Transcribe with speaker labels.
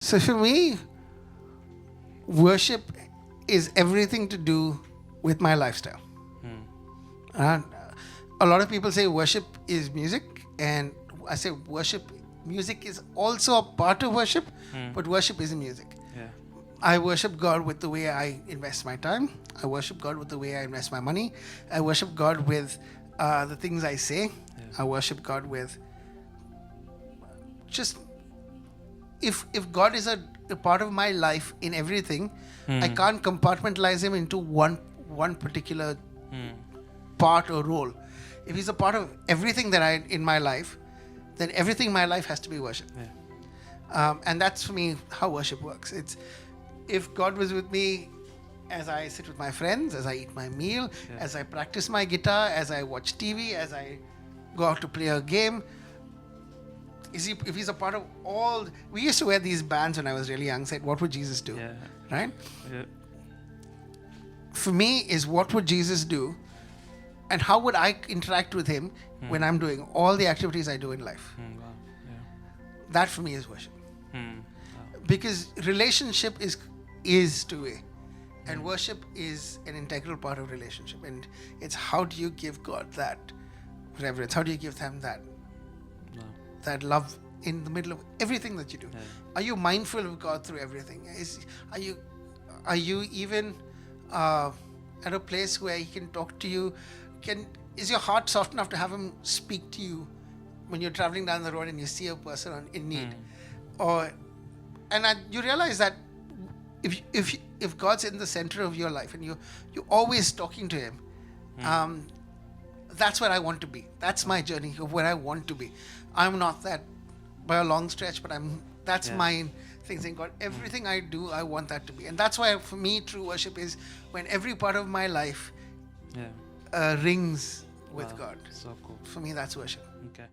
Speaker 1: So for me, worship is everything to do with my lifestyle. And a lot of people say worship is music, and I say music is also a part of worship, but worship isn't music.
Speaker 2: Yeah.
Speaker 1: I worship God with the way I invest my time. I worship God with the way I invest my money. I worship God with the things I say.
Speaker 2: Yeah.
Speaker 1: I worship God with just if God is a part of my life in everything, I can't compartmentalize him into one particular part or role. If he's a part of everything that I in my life, then everything in my life has to be worship.
Speaker 2: Yeah.
Speaker 1: And that's for me how worship works. It's if God was with me as I sit with my friends, as I eat my meal,
Speaker 2: Yeah.
Speaker 1: as I practice my guitar, as I watch TV, as I go out to play a game. If he's a part of all, we used to wear these bands when I was really young. Said, "What would Jesus do?"
Speaker 2: Yeah.
Speaker 1: Right?
Speaker 2: Yeah.
Speaker 1: For me, is what would Jesus do, and how would I interact with him when I'm doing all the activities I do in life?
Speaker 2: Wow. Yeah.
Speaker 1: That for me is worship,
Speaker 2: Wow.
Speaker 1: because relationship is two-way, and worship is an integral part of relationship. And it's how do you give God that reverence? How do you give them that
Speaker 2: Wow.
Speaker 1: that love in the middle of everything that you do?
Speaker 2: Yeah.
Speaker 1: Are you mindful of God through everything? Are you even at a place where he can talk to you? Is your heart soft enough to have him speak to you when you're traveling down the road and you see a person in need? You realize that if God's in the center of your life and you're always talking to him, that's where I want to be. That's my journey of where I want to be. I'm not that by a long stretch, but that's
Speaker 2: Yeah.
Speaker 1: my thing. Saying, God, everything I do, I want that to be. And that's why for me, true worship is when every part of my life
Speaker 2: Yeah.
Speaker 1: rings with
Speaker 2: Wow.
Speaker 1: God.
Speaker 2: So cool.
Speaker 1: For me, that's worship.
Speaker 2: Okay.